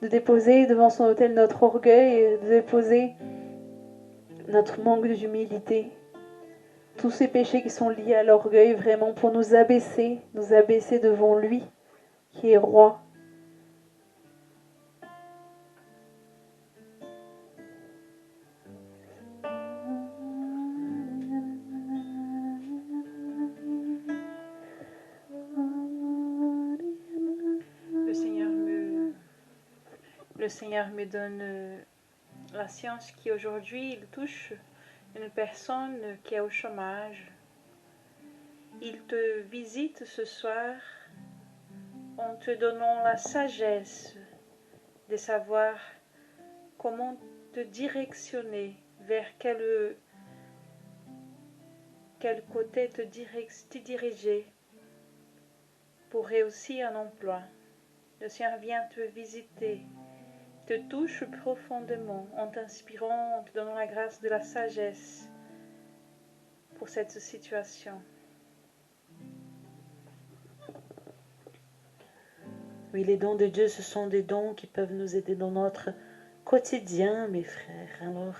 de déposer devant son autel notre orgueil, et de déposer notre manque d'humilité, tous ces péchés qui sont liés à l'orgueil, vraiment pour nous abaisser devant lui qui est roi. Le Seigneur me donne la science qui aujourd'hui il touche une personne qui est au chômage. Il te visite ce soir en te donnant la sagesse de savoir comment te directionner, vers quel côté te diriger pour réussir un emploi. Le Seigneur vient te visiter, te touche profondément en t'inspirant, en te donnant la grâce de la sagesse pour cette situation. Oui, les dons de Dieu, ce sont des dons qui peuvent nous aider dans notre quotidien, mes frères. Alors,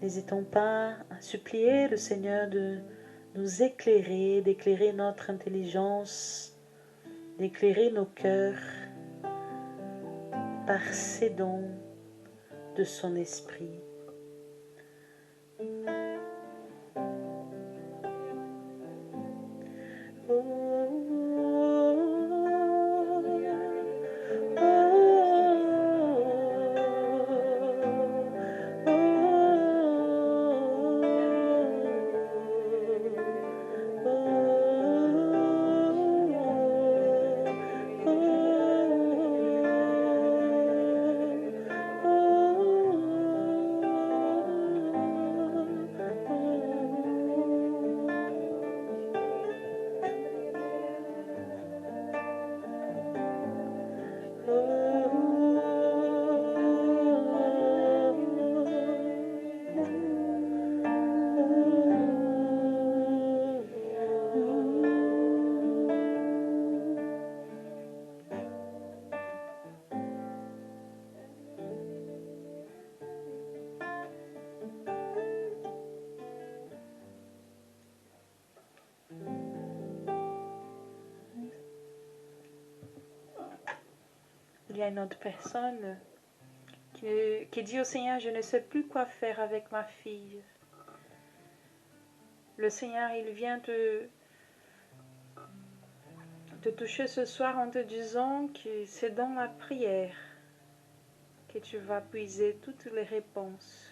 n'hésitons pas à supplier le Seigneur de nous éclairer, d'éclairer notre intelligence, d'éclairer nos cœurs par ces dons de son esprit. il y a une autre personne qui dit au Seigneur, je ne sais plus quoi faire avec ma fille. Le Seigneur, il vient te toucher ce soir en te disant que c'est dans la prière que tu vas puiser toutes les réponses.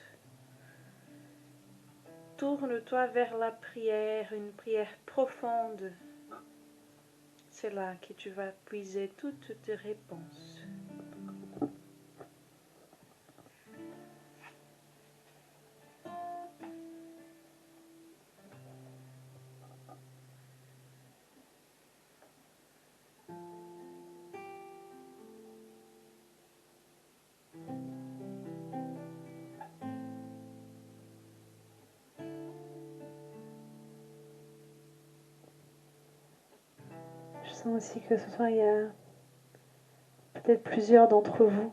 Tourne-toi vers la prière, une prière profonde. C'est là que tu vas puiser toutes tes réponses. Je sens aussi que ce soir, il y a peut-être plusieurs d'entre vous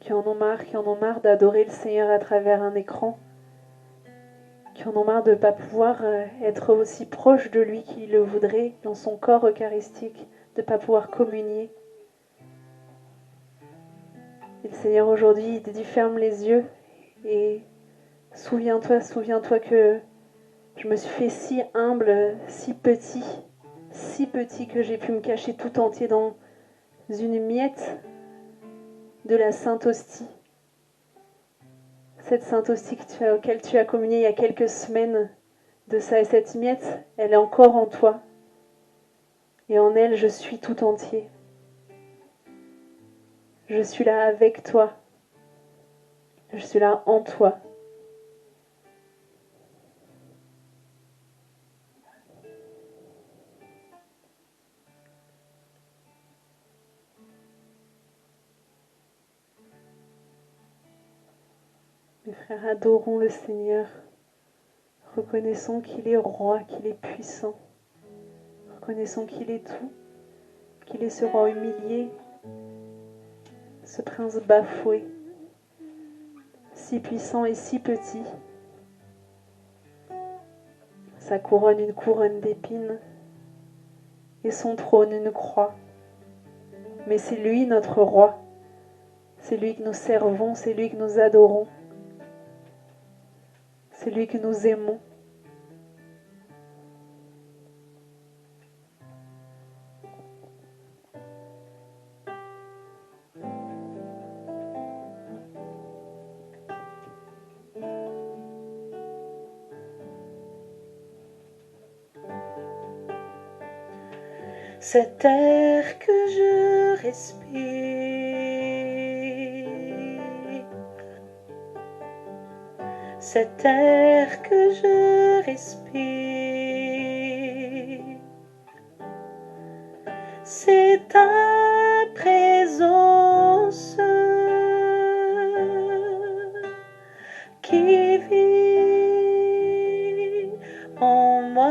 qui en ont marre d'adorer le Seigneur à travers un écran, qui en ont marre de ne pas pouvoir être aussi proche de lui qu'il le voudrait dans son corps eucharistique, de ne pas pouvoir communier. Et le Seigneur aujourd'hui, il te dit ferme les yeux et souviens-toi que je me suis fait si humble, si petit que j'ai pu me cacher tout entier dans une miette de la Sainte Hostie. Cette Sainte Hostie auquel tu as communié il y a quelques semaines de ça, et cette miette, elle est encore en toi. Et en elle, je suis tout entier. Je suis là avec toi. Je suis là en toi. Mes frères, adorons le Seigneur. Reconnaissons qu'il est roi, qu'il est puissant. Reconnaissons qu'il est tout, qu'il est ce roi humilié, ce prince bafoué, si puissant et si petit. Sa couronne, une couronne d'épines, et son trône, une croix. Mais c'est lui notre roi. C'est lui que nous servons, c'est lui que nous adorons. C'est lui que nous aimons. Cet air que je respire, cet air que je respire, c'est ta présence qui vit en moi.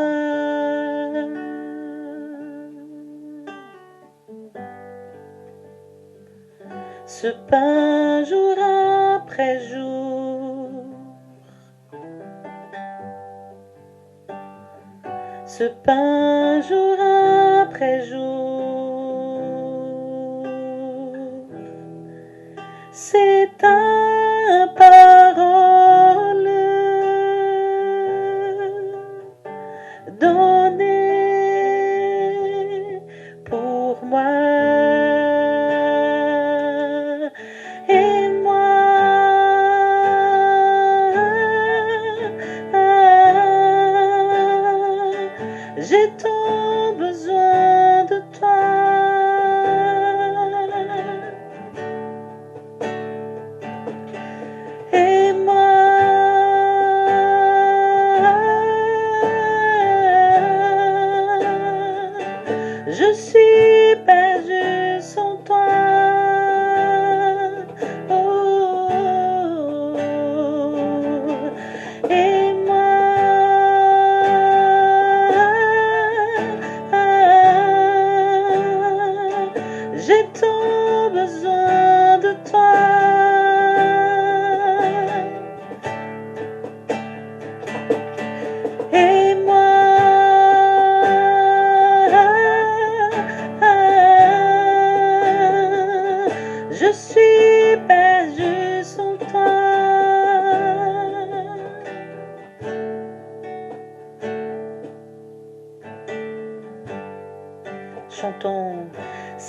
Ce pain jour après jour, ce pain jour après jour, c'est ta parole donnée pour moi. J'ai tant besoin de toi. Et moi, je suis perdu sans toi. Oh, et j'ai tant besoin de toi. Et moi,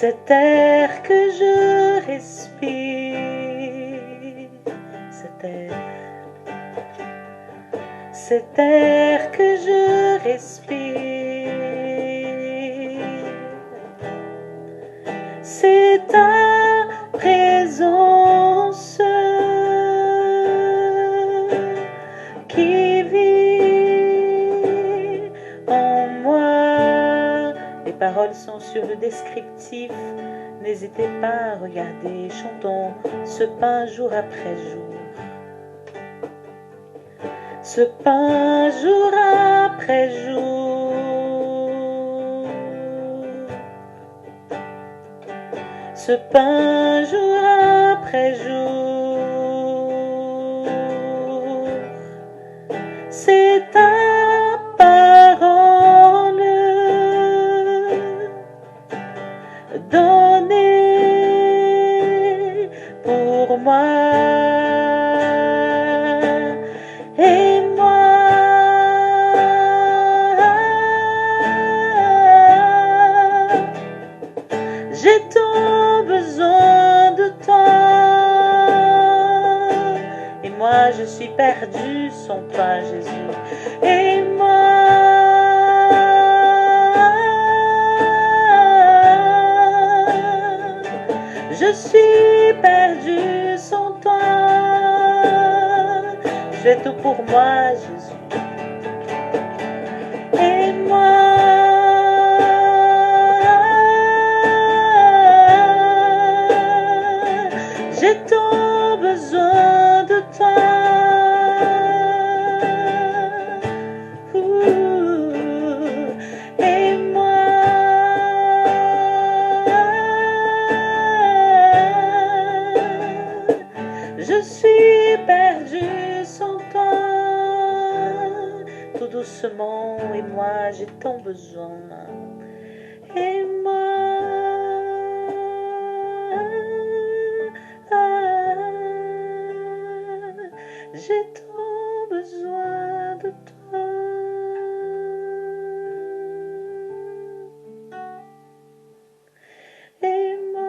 cet air que je respire, cet air que je respire, c'est ta présence qui vit en moi. Les paroles sont sur le descriptif. N'hésitez pas à regarder, chantons ce pain jour après jour. Ce pain jour après jour. Ce pain jour après jour. C'est ta parole donnée pour moi. Et moi, j'ai tant besoin de toi. Et moi, je suis perdue sans toi, Jésus. Et moi, je suis perdue sans toi. Fais tout pour moi, Jésus. Et moi, j'ai tant besoin de toi. Et moi, je suis perdue sans toi. Tout doucement, et moi j'ai tant besoin. Et moi, j'ai tant besoin de toi. Et moi,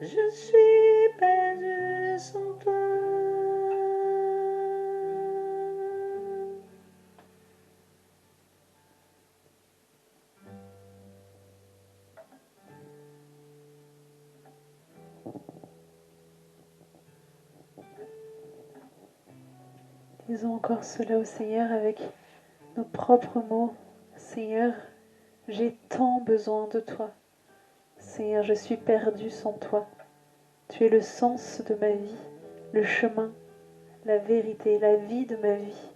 je suis perdue sans toi. Disons encore cela au Seigneur avec nos propres mots. Seigneur, j'ai tant besoin de toi. Seigneur, je suis perdue sans toi. Tu es le sens de ma vie, le chemin, la vérité, la vie de ma vie.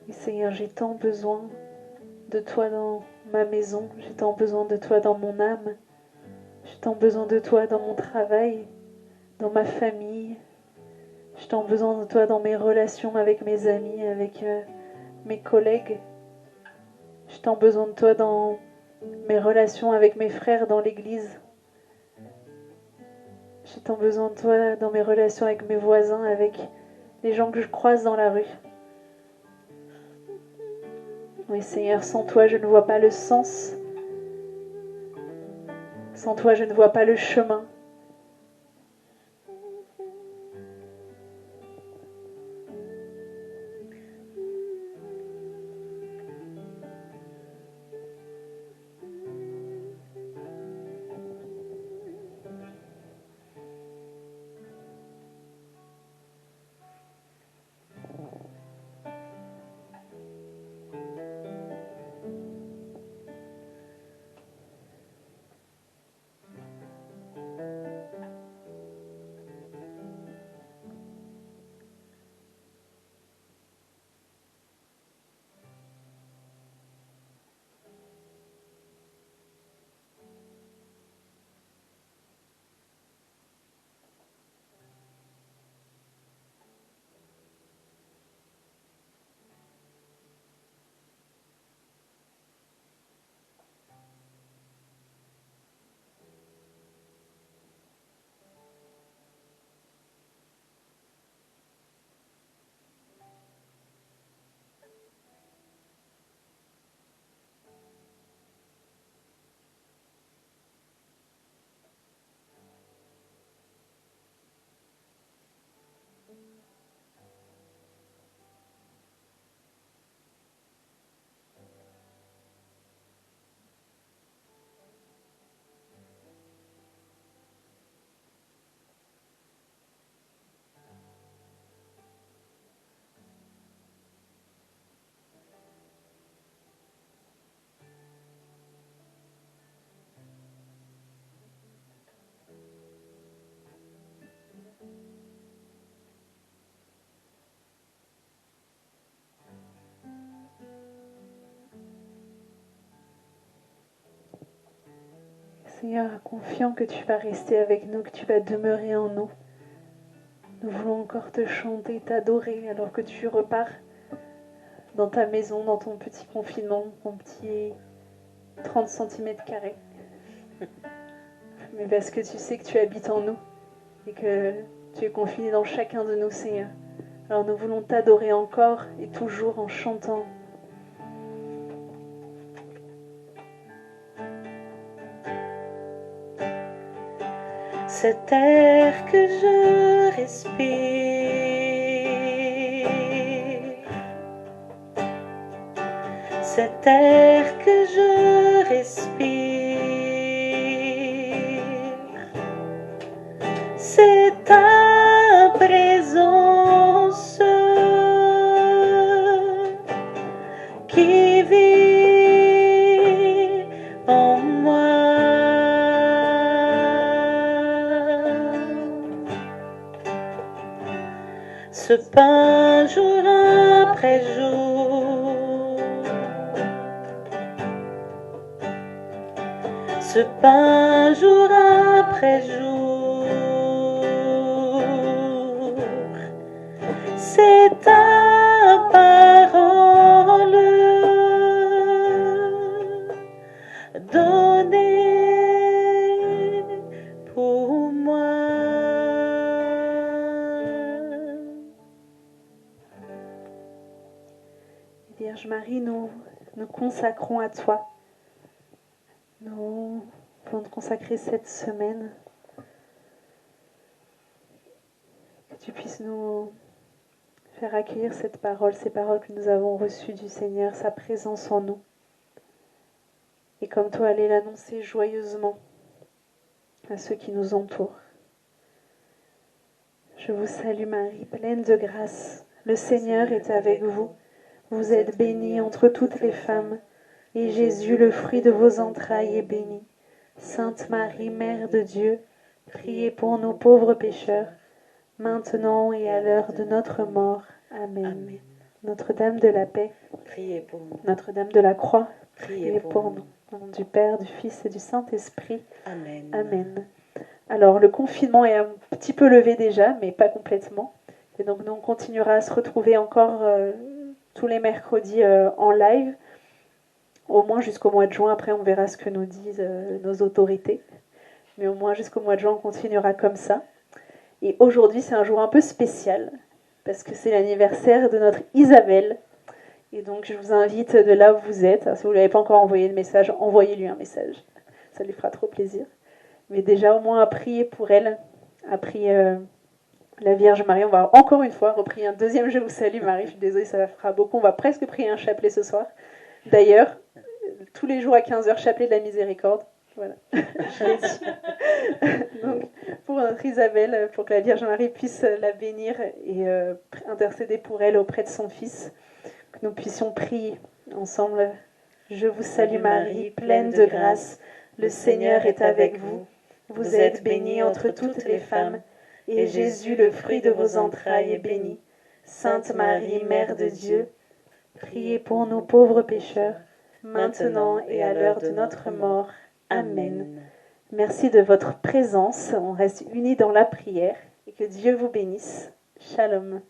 Et Seigneur, j'ai tant besoin de toi dans ma maison, j'ai tant besoin de toi dans mon âme, j'ai tant besoin de toi dans mon travail, dans ma famille, j'ai tant besoin de toi dans mes relations avec mes amis, avec mes collègues, j'ai tant besoin de toi dans mes relations avec mes frères dans l'église. J'ai tant besoin de toi dans mes relations avec mes voisins, avec les gens que je croise dans la rue. Oui, Seigneur, sans toi, je ne vois pas le sens. Sans toi, je ne vois pas le chemin. Seigneur, confiant que tu vas rester avec nous, que tu vas demeurer en nous. Nous voulons encore te chanter, t'adorer alors que tu repars dans ta maison, dans ton petit confinement, ton petit 30 cm². Mais parce que tu sais que tu habites en nous et que tu es confiné dans chacun de nous, Seigneur. Alors nous voulons t'adorer encore et toujours en chantant. Cet air que je respire, cet air que je respire, c'est ta présence qui vit en moi. Ce pain jour après jour, ce pain jour après jour, c'est ta parole donnée pour moi. Vierge Marie, nous consacrons à toi. Nous voulons te consacrer cette semaine. Que tu puisses nous faire accueillir cette parole, ces paroles que nous avons reçues du Seigneur, sa présence en nous. Et comme toi, aller l'annoncer joyeusement à ceux qui nous entourent. Je vous salue Marie, pleine de grâce. Le Seigneur est avec vous. Vous êtes bénie entre toutes les femmes, et Jésus, le fruit de vos entrailles, est béni. Sainte Marie, Mère de Dieu, priez pour nous pauvres pécheurs, maintenant et à l'heure de notre mort. Amen. Amen. Notre-Dame de la paix, Priez pour nous. Notre-Dame de la croix, Priez priez pour nous. Au nom du Père, du Fils et du Saint-Esprit. Amen. Amen. Alors, le confinement est un petit peu levé déjà, mais pas complètement. Et donc, nous, on continuera à se retrouver encore tous les mercredis en live, au moins jusqu'au mois de juin. Après, on verra ce que nous disent nos autorités. Mais au moins jusqu'au mois de juin, on continuera comme ça. Et aujourd'hui, c'est un jour un peu spécial, parce que c'est l'anniversaire de notre Isabelle. Et donc, je vous invite de là où vous êtes. Si vous ne lui avez pas encore envoyé de message, envoyez-lui un message. Ça lui fera trop plaisir. Mais déjà, au moins, à prier pour elle, à prier la Vierge Marie. On va encore une fois reprier un deuxième Je vous salue Marie. Je suis désolée, ça fera beaucoup. On va presque prier un chapelet ce soir. D'ailleurs, tous les jours à 15h, chapelet de la miséricorde. Voilà, je l'ai dit. Donc, pour notre Isabelle, pour que la Vierge Marie puisse la bénir et intercéder pour elle auprès de son Fils, que nous puissions prier ensemble. Je vous salue Marie, pleine de grâce, le Seigneur est avec vous. Vous êtes bénie entre toutes les femmes, et Jésus, le fruit de vos entrailles, est béni. Sainte Marie, Mère de Dieu, priez pour nous pauvres pécheurs, maintenant et à l'heure de notre mort. Amen. Merci de votre présence. On reste unis dans la prière et que Dieu vous bénisse. Shalom.